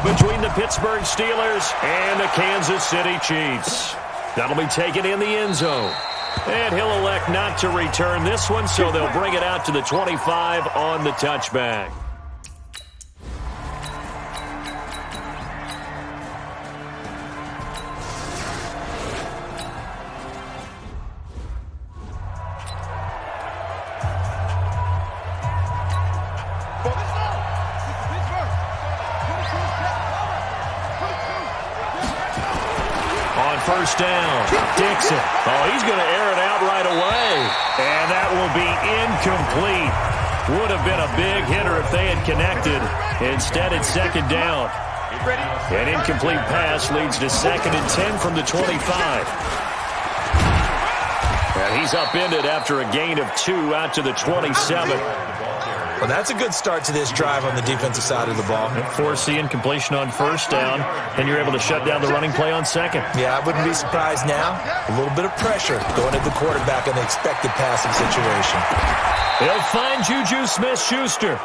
between the Pittsburgh Steelers and the Kansas City Chiefs. That'll be taken in the end zone. And he'll elect not to return this one, so they'll bring it out to the 25 on the touchback. First down, Dixon. Oh, he's going to air it out right away. And that will be incomplete. Would have been a big hitter if they had connected. Instead, it's second down. An incomplete pass leads to 2nd and 10 from the 25. And he's upended after a gain of 2 out to the 27. Well, that's a good start to this drive on the defensive side of the ball. Force the incompletion on first down, and you're able to shut down the running play on second. Yeah, I wouldn't be surprised now. A little bit of pressure going at the quarterback in the expected passing situation. He'll find Juju Smith-Schuster.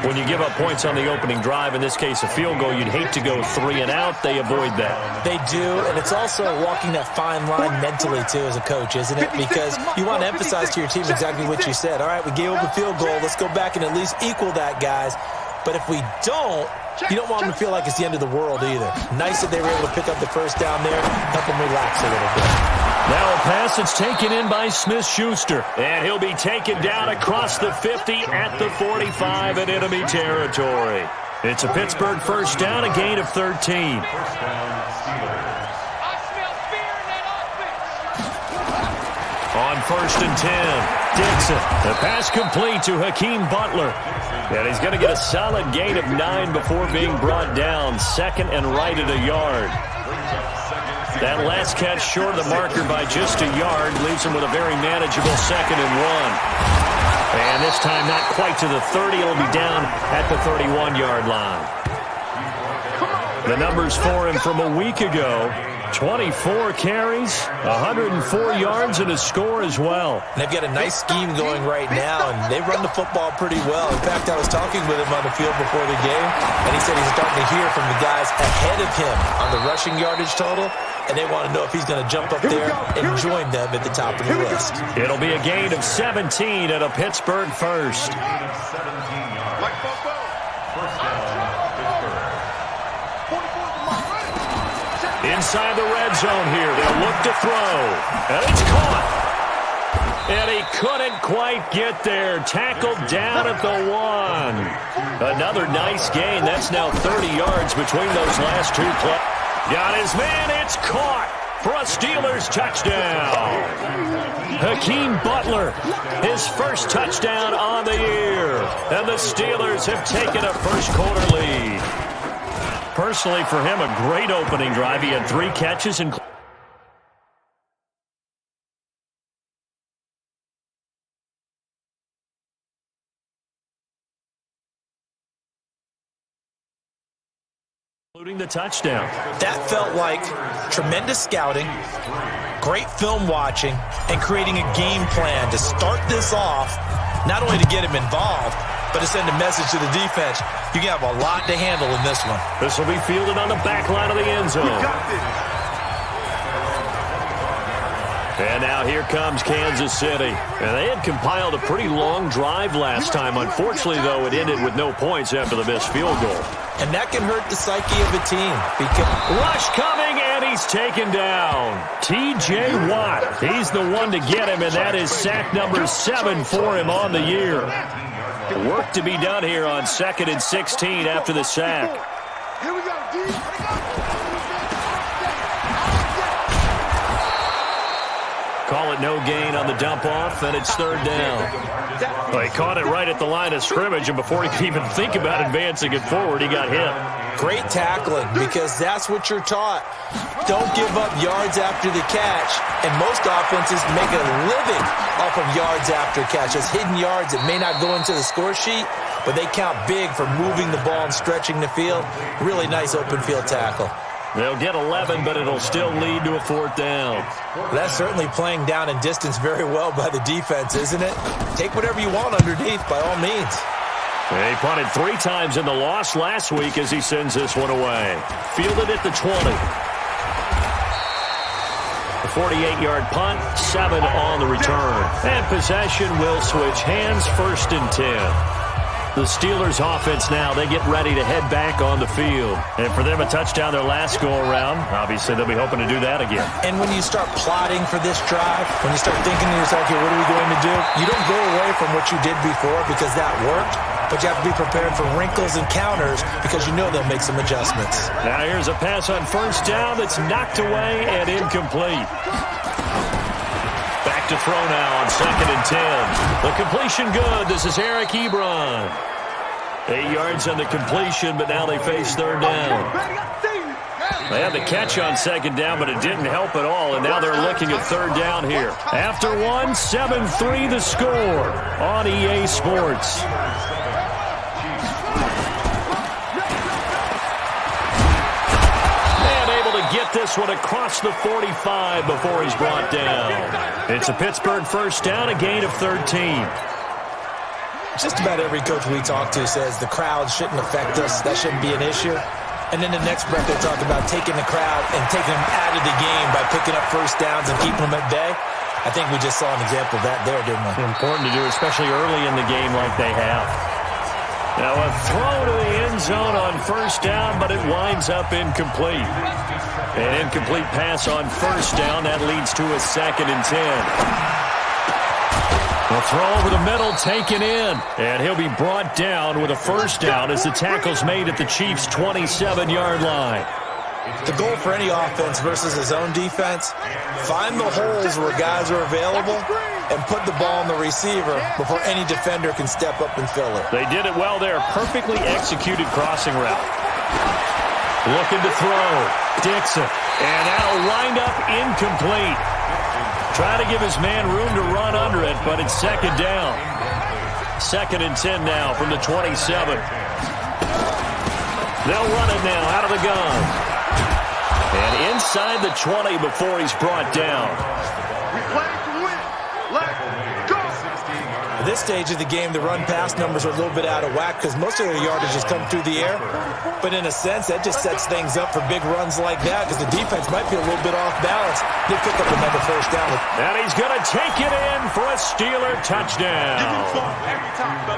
When you give up points on the opening drive, in this case a field goal, you'd hate to go 3 and out. They avoid that. They do, and it's also walking that fine line mentally, too, as a coach, isn't it? Because you want to emphasize to your team exactly what you said. All right, we gave up a field goal. Let's go back and at least equal that, guys. But if we don't, you don't want them to feel like it's the end of the world either. Nice that they were able to pick up the first down there, help them relax a little bit. Now a pass that's taken in by Smith-Schuster. And he'll be taken down across the 50 at the 45 in enemy territory. It's a Pittsburgh first down, a gain of 13. On 1st and 10, Dixon. The pass complete to Hakeem Butler. And he's going to get a solid gain of 9 before being brought down. 2nd and right at a yard. That last catch short of the marker by just a yard leaves him with a very manageable 2nd and 1. And this time not quite to the 30. It'll be down at the 31-yard line. The numbers for him from a week ago. 24 carries, 104 yards, and a score as well. And they've got a nice scheme going right now, and they run the football pretty well. In fact, I was talking with him on the field before the game, and he said he's starting to hear from the guys ahead of him on the rushing yardage total, and they want to know if he's going to jump up there and join them at the top of the list. It'll be a gain of 17 at a Pittsburgh first. Inside the red zone here. They'll look to throw. And it's caught. And he couldn't quite get there. Tackled down at the 1. Another nice gain. That's now 30 yards between those last 2 plays. Got his man. It's caught for a Steelers touchdown. Hakeem Butler, his first touchdown on the year. And the Steelers have taken a first-quarter lead. Personally, for him, a great opening drive. He had 3 catches, including the touchdown. That felt like tremendous scouting, great film watching, and creating a game plan to start this off, not only to get him involved, but to send a message to the defense. You have a lot to handle in this one. This will be fielded on the back line of the end zone. And now here comes Kansas City. And they had compiled a pretty long drive last time. Unfortunately, though, it ended with no points after the missed field goal. And that can hurt the psyche of a team. Because rush coming, and he's taken down. T.J. Watt, he's the one to get him, and that is sack number 7 for him on the year. Work to be done here on 2nd and 16 after the sack. Here we go, D. Call it no gain on the dump off, and it's 3rd down. Well, he caught it right at the line of scrimmage, and before he could even think about advancing it forward, he got hit. Great tackling, because that's what you're taught. Don't give up yards after the catch, and most offenses make a living off of yards after catch. It's hidden yards that may not go into the score sheet, but they count big for moving the ball and stretching the field. Really nice open field tackle. They'll get 11, but it'll still lead to a 4th down. That's certainly playing down in distance very well by the defense, isn't it? Take whatever you want underneath, by all means. He punted 3 times in the loss last week as he sends this one away. Fielded at the 20. A 48-yard punt, 7 on the return. And possession will switch hands, 1st and 10. The Steelers offense now, they get ready to head back on the field. And for them, a touchdown their last go-around. Obviously, they'll be hoping to do that again. And when you start plotting for this drive, when you start thinking to yourself, okay, what are we going to do? You don't go away from what you did before because that worked, but you have to be prepared for wrinkles and counters because you know they'll make some adjustments. Now here's a pass on 1st down that's knocked away and incomplete. Back to throw now on 2nd and 10. The completion good. This is Eric Ebron. 8 yards on the completion, but now they face 3rd down. They had the catch on 2nd down, but it didn't help at all, and now they're looking at 3rd down here. After 1, 7-3 the score on EA Sports. Get this one across the 45 before he's brought down. It's a Pittsburgh 1st down, a gain of 13. Just about every coach we talk to says the crowd shouldn't affect us. That shouldn't be an issue. And then the next breath they talk about taking the crowd and taking them out of the game by picking up 1st downs and keeping them at bay. I think we just saw an example of that there, didn't we? Important to do, especially early in the game like they have. Now a throw to the end zone on 1st down, but it winds up incomplete. An incomplete pass on 1st down. That leads to a 2nd and 10. A throw over the middle, taken in. And he'll be brought down with a 1st down as the tackle's made at the Chiefs' 27-yard line. The goal for any offense versus his own defense, find the holes where guys are available and put the ball on the receiver before any defender can step up and fill it. They did it well there. Perfectly executed crossing route. Looking to throw. Dixon. And that'll wind up incomplete. Trying to give his man room to run under it, but it's 2nd down. 2nd and 10 now from the 27. They'll run it now out of the gun. And inside the 20 before he's brought down. We play to win. Let's go. At this stage of the game, the run-pass numbers are a little bit out of whack because most of their yardage has come through the air. But in a sense, that just sets things up for big runs like that because the defense might be a little bit off balance. They pick up another 1st down. And he's going to take it in for a Steeler touchdown.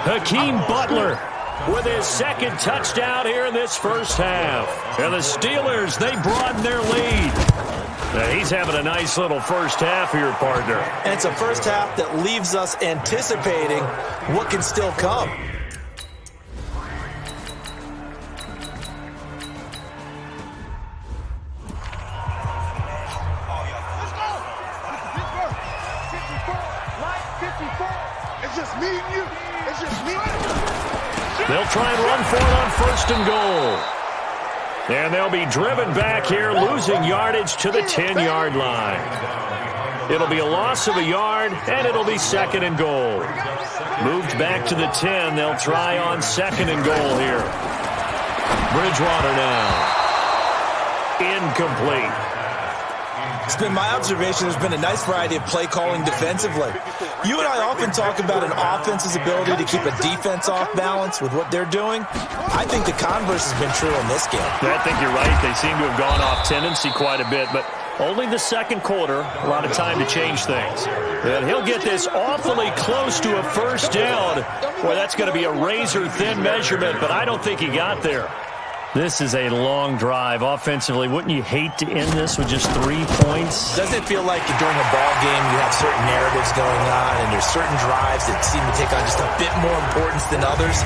Hakeem Butler with his 2nd touchdown here in this 1st half. And the Steelers, they broaden their lead. Now he's having a nice little 1st half here, partner. And it's a 1st half that leaves us anticipating what can still come. It's just me and you. It's just me. They'll try and run for it on 1st and goal. And they'll be driven back here, losing yardage to the 10-yard line. It'll be a loss of a yard, and it'll be 2nd and goal. Moved back to the 10. They'll try on 2nd and goal here. Bridgewater now. Incomplete. It's been my observation there's been a nice variety of play calling defensively. You and I often talk about an offense's ability to keep a defense off balance with what they're doing. I think the converse has been true in this game. I think you're right. They seem to have gone off tendency quite a bit, but only the 2nd quarter, a lot of time to change things. And he'll get this awfully close to a 1st down. Boy, that's going to be a razor-thin measurement, but I don't think he got there. This is a long drive offensively. Wouldn't you hate to end this with just 3 points? Doesn't it feel like during a ball game you have certain narratives going on and there's certain drives that seem to take on just a bit more importance than others?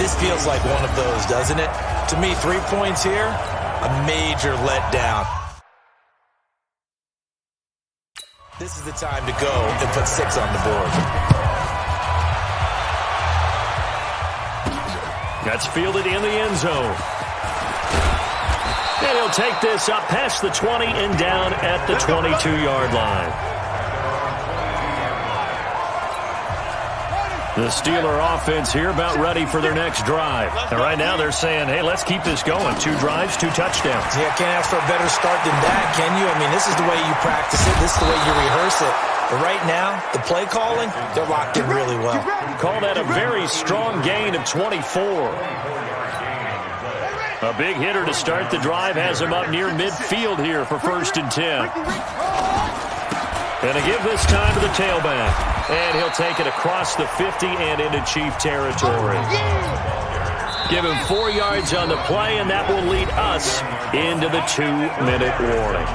This feels like one of those, doesn't it? To me, 3 points here, a major letdown. This is the time to go and put 6 on the board. That's fielded in the end zone. And he'll take this up past the 20 and down at the 22-yard line. The Steeler offense here about ready for their next drive. And right now they're saying, hey, let's keep this going. 2 drives, 2 touchdowns. Yeah, can't ask for a better start than that, can you? I mean, this is the way you practice it. This is the way you rehearse it. But right now, the play calling, they're locked in really well. Call that a very strong gain of 24. A big hitter to start the drive has him up near midfield here for 1st and 10. Going to give this time to the tailback. And he'll take it across the 50 and into Chief territory. Give him 4 yards on the play, and that will lead us into the 2-minute warning.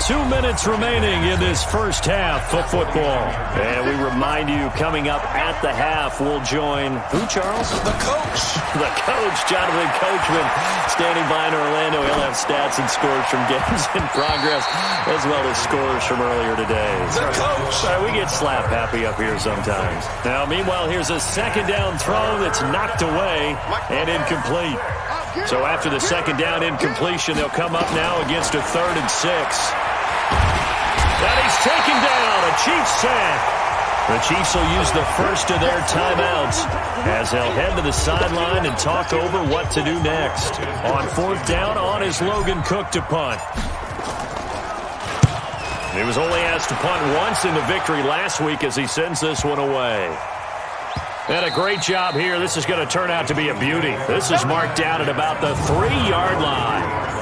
2 minutes remaining in this first half of football. And we remind you, coming up at the half, we'll join who, Charles? The coach. The coach, Jonathan Coachman, standing by in Orlando. He'll have stats and scores from games in progress, as well as scores from earlier today. The coach. Sorry, we get slap happy up here sometimes. Now, meanwhile, here's a second down throw that's knocked away and incomplete. So after the second down incompletion, they'll come up now against a 3rd and 6. And he's taken down, a Chiefs sack. The Chiefs will use the first of their timeouts as they'll head to the sideline and talk over what to do next. On 4th down, on is Logan Cook to punt. He was only asked to punt once in the victory last week as he sends this one away. And a great job here. This is going to turn out to be a beauty. This is marked out at about the 3-yard line.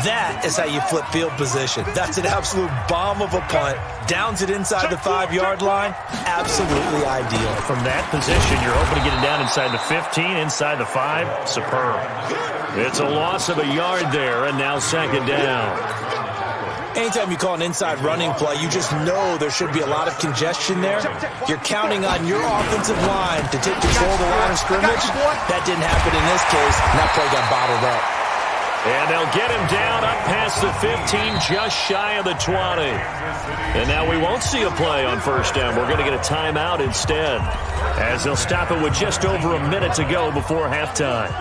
That is how you flip field position. That's an absolute bomb of a punt. Downs it inside the 5-yard line. Absolutely ideal. From that position, you're hoping to get it down inside the 15, inside the 5. Superb. It's a loss of a yard there, and now 2nd down. Anytime you call an inside running play, you just know there should be a lot of congestion there. You're counting on your offensive line to take control of the line of scrimmage. That didn't happen in this case, and that play got bottled up. And they'll get him down up past the 15, just shy of the 20. And now we won't see a play on 1st down. We're going to get a timeout instead, as they'll stop it with just over a minute to go before halftime.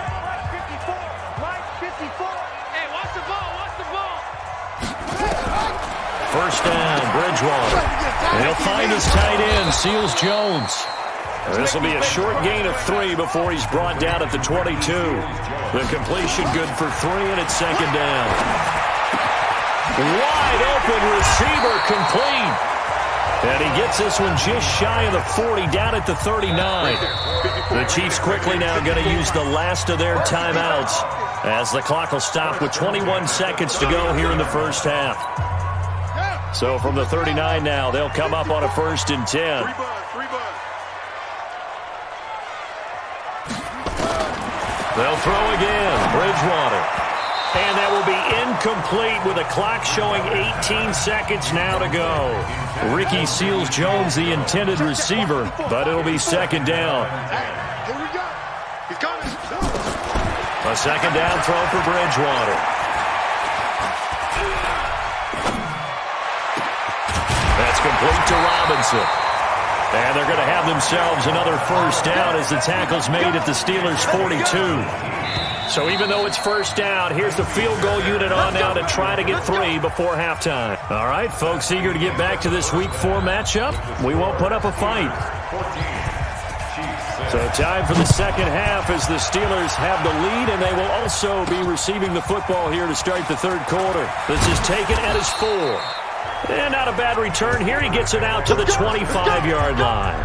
1st down, Bridgewater. And he'll find his tight end, Seals Jones. This will be a short gain of 3 before he's brought down at the 22. The completion good for 3, and it's 2nd down. Wide open receiver complete. And he gets this one just shy of the 40, down at the 39. The Chiefs quickly now going to use the last of their timeouts as the clock will stop with 21 seconds to go here in the first half. So from the 39 now, they'll come up on a 1st and 10. They'll throw again, Bridgewater. And that will be incomplete with a clock showing 18 seconds now to go. Ricky Seals-Jones, the intended receiver, but it'll be 2nd down. Here we go. He's coming. A 2nd down throw for Bridgewater. That's complete to Robinson. And they're going to have themselves another 1st down as the tackle's made at the Steelers' 42. So even though it's 1st down, here's the field goal unit on now to try to get 3 before halftime. All right, folks, eager to get back to this Week 4 matchup. We won't put up a fight. So time for the second half as the Steelers have the lead, and they will also be receiving the football here to start the 3rd quarter. This is taken at his 4. And not a bad return here. He gets it out to the 25-yard line.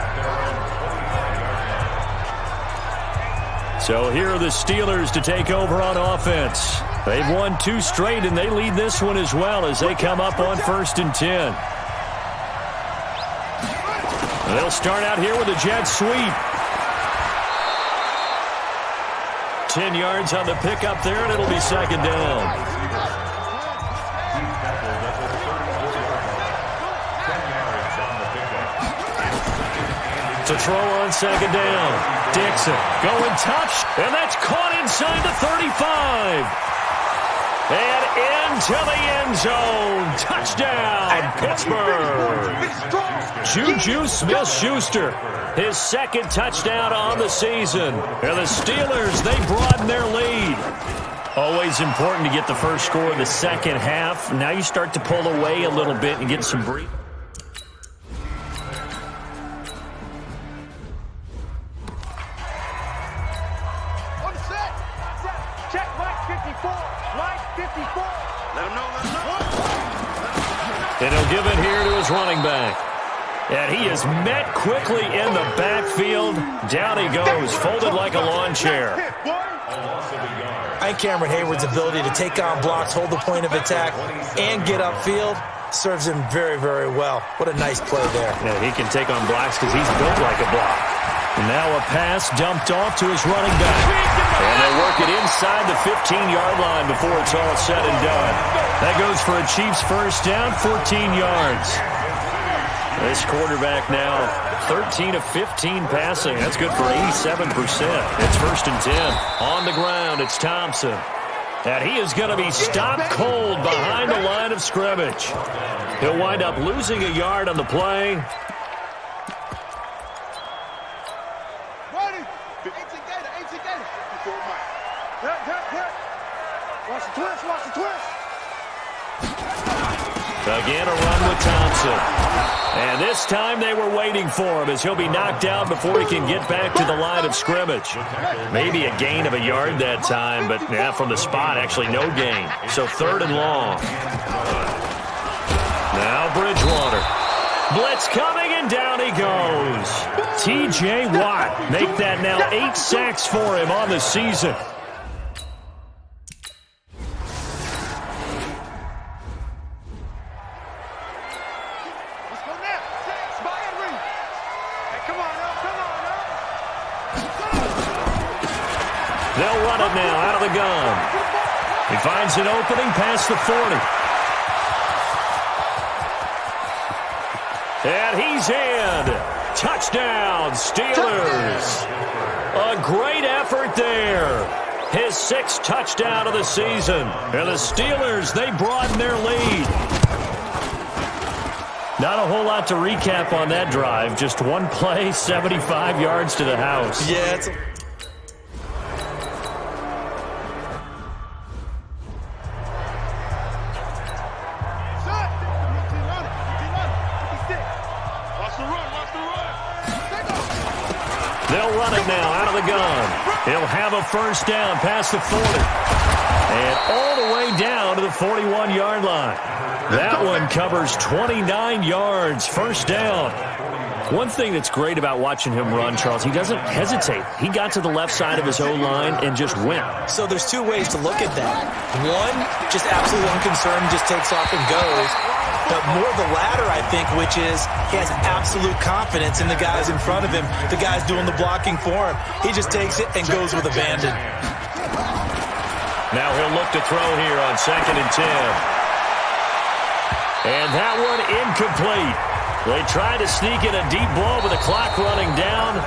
So here are the Steelers to take over on offense. They've won 2 straight, and they lead this one as well as they come up on 1st and 10. They'll start out here with a jet sweep. 10 yards on the pickup there, and it'll be 2nd down. To throw on 2nd down. Dixon going touch, and that's caught inside the 35. And into the end zone. Touchdown, Pittsburgh. Juju Smith-Schuster, his 2nd touchdown on the season. And the Steelers, they broaden their lead. Always important to get the first score of the second half. Now you start to pull away a little bit and get some breath. And he'll give it here to his running back. And he is met quickly in the backfield. Down he goes, folded like a lawn chair. I think Cameron Hayward's ability to take on blocks, hold the point of attack, and get upfield serves him very, very well. What a nice play there. Yeah, he can take on blocks because he's built like a block. And now a pass dumped off to his running back. And they work it inside the 15-yard line before it's all said and done. That goes for a Chiefs first down, 14 yards. This quarterback now 13 of 15 passing. That's good for 87%. It's first and 10. On the ground, it's Thompson. And he is going to be stopped cold behind the line of scrimmage. He'll wind up losing a yard on the play. Again, a run with Thompson. And this time they were waiting for him as he'll be knocked out before he can get back to the line of scrimmage. Maybe a gain of a yard that time, but yeah, from the spot, actually no gain. So third and long. Now Bridgewater. Blitz coming, and down he goes. T.J. Watt make that now 8 sacks for him on the season. They'll run it now out of the gun. He finds an opening past the 40. And he's in. Touchdown, Steelers. A great effort there. His 6th touchdown of the season. And the Steelers, they broaden their lead. Not a whole lot to recap on that drive. Just one play, 75 yards to the house. Yeah, it's... They'll run it now out of the gun. He'll have a first down past the 40. And all the way down to the 41-yard line. That one covers 29 yards. First down. One thing that's great about watching him run, Charles, he doesn't hesitate. He got to the left side of his O-line and just went. So there's two ways to look at that. One, just absolutely unconcerned, just takes off and goes. But more the latter, I think, which is he has absolute confidence in the guys in front of him, the guys doing the blocking for him. He just takes it and goes with abandon. Now he'll look to throw here on 2nd and 10. And that one incomplete. They tried to sneak in a deep ball with the clock running down,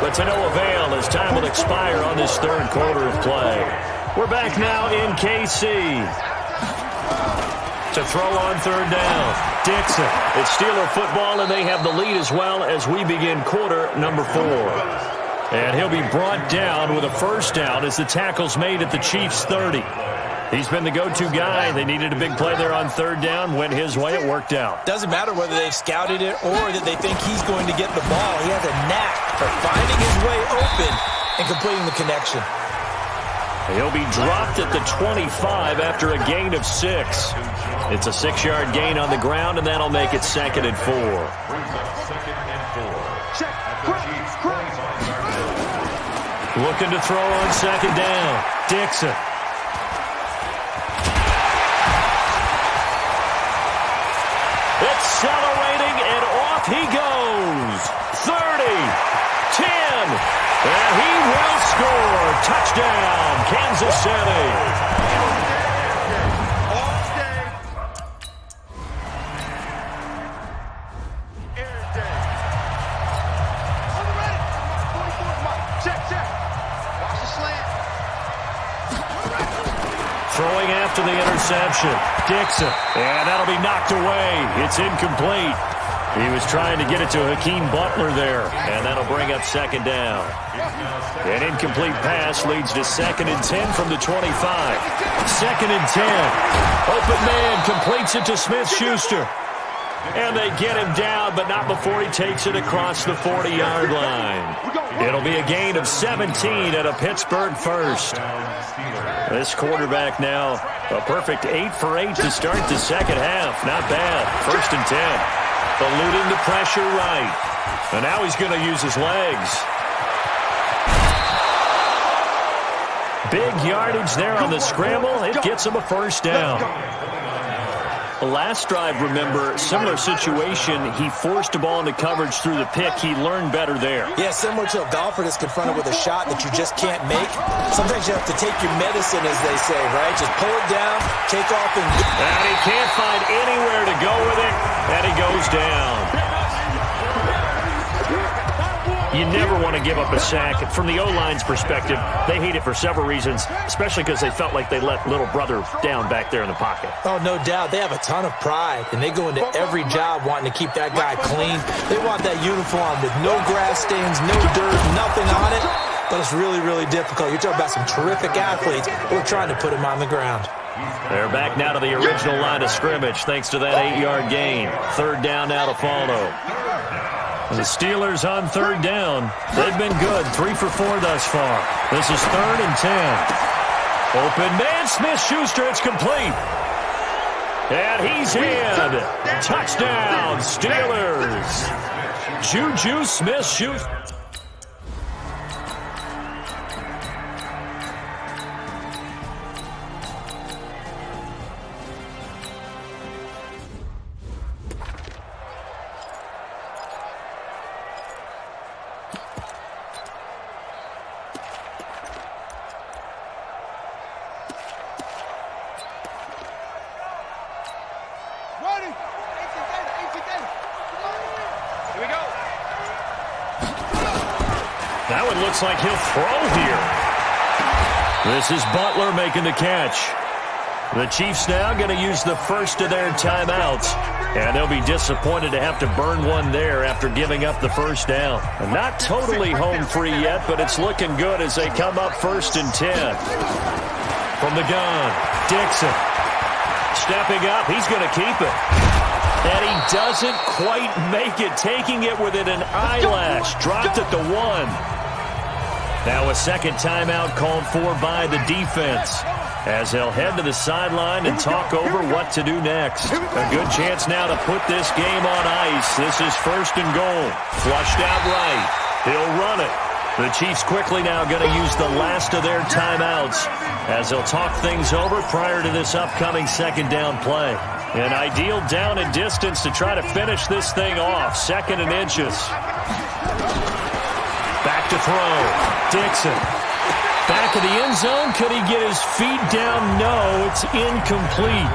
but to no avail as time will expire on this third quarter of play. We're back now in KC. To throw on third down, Dixon. It's Steeler football, and they have the lead as well as we begin quarter number 4. And he'll be brought down with a first down as the tackle's made at the Chiefs' 30. He's been the go-to guy. They needed a big play there on third down. Went his way. It worked out. Doesn't matter whether they've scouted it or that they think he's going to get the ball. He has a knack for finding his way open and completing the connection. He'll be dropped at the 25 after a gain of 6. It's a 6-yard gain on the ground, and that'll make it 2nd and 4. Looking to throw on 2nd down. Dixon. Accelerating, and off he goes. 30, 10, and he will score. Touchdown, Kansas City. Throwing after the interception. Dixon. And that'll be knocked away. It's incomplete. He was trying to get it to Hakeem Butler there. And that'll bring up 2nd down. An incomplete pass leads to 2nd and 10 from the 25. 2nd and 10. Open man completes it to Smith-Schuster. And they get him down, but not before he takes it across the 40-yard line. It'll be a gain of 17 at a Pittsburgh first. This quarterback now, a perfect 8 for 8 to start the second half. Not bad. 1st and 10. Eluding the pressure right. And now he's going to use his legs. Big yardage there on the scramble. It gets him a first down. The last drive, remember, similar situation. He forced the ball into coverage through the pick. He learned better there. Yeah, similar to a golfer that's confronted with a shot that you just can't make. Sometimes you have to take your medicine, as they say, right? Just pull it down, take off, and he can't find anywhere to go with it, and he goes down. You never want to give up a sack. From the O-line's perspective, they hate it for several reasons, especially because they felt like they let little brother down back there in the pocket. Oh, no doubt. They have a ton of pride, and they go into every job wanting to keep that guy clean. They want that uniform with no grass stains, no dirt, nothing on it. But it's really, really difficult. You're talking about some terrific athletes who are trying to put him on the ground. They're back now to the original line of scrimmage thanks to that 8-yard gain. 3rd down now to follow. The Steelers on 3rd down. They've been good, 3 for 4 thus far. This is 3rd and 10. Open man, Smith-Schuster, it's complete. And he's in. Touchdown, Steelers. Juju Smith-Schuster. That one looks like he'll throw here. This is Butler making the catch. The Chiefs now going to use the first of their timeouts, and they'll be disappointed to have to burn one there after giving up the first down. And not totally home free yet, but it's looking good as they come up 1st and 10. From the gun, Dixon. Stepping up, he's going to keep it. And he doesn't quite make it, taking it within an eyelash. Dropped at the 1. Now a second timeout called for by the defense as they'll head to the sideline and talk over what to do next. A good chance now to put this game on ice. This is 1st and goal. Flushed out right. He'll run it. The Chiefs quickly now going to use the last of their timeouts as they'll talk things over prior to this upcoming 2nd down play. An ideal down and distance to try to finish this thing off. 2nd and inches. Back to throw. Dixon. Back of the end zone. Could he get his feet down? No, it's incomplete.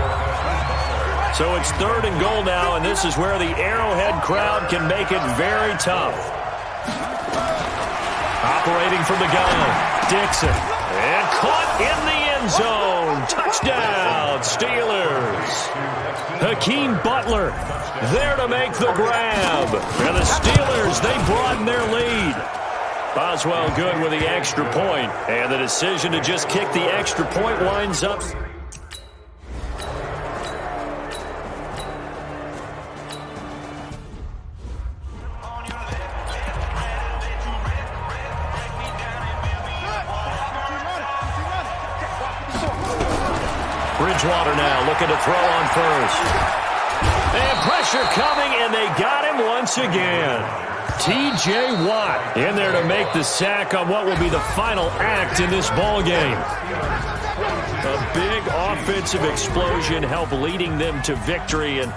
So it's 3rd and goal now, and this is where the Arrowhead crowd can make it very tough. Operating from the gun. Dixon. And caught in the end zone. Touchdown, Steelers. Hakeem Butler there to make the grab. And the Steelers, they broaden their lead. Boswell good with the extra point. And the decision to just kick the extra point winds up. Bridgewater now looking to throw on first. And pressure coming, and they got him once again. T.J. Watt in there to make the sack on what will be the final act in this ball game. A big offensive explosion helped leading them to victory, and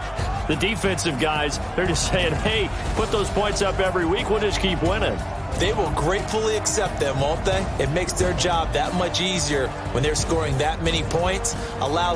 the defensive guys, they're just saying, hey, put those points up every week, we'll just keep winning. They will gratefully accept them, won't they? It makes their job that much easier when they're scoring that many points. Allows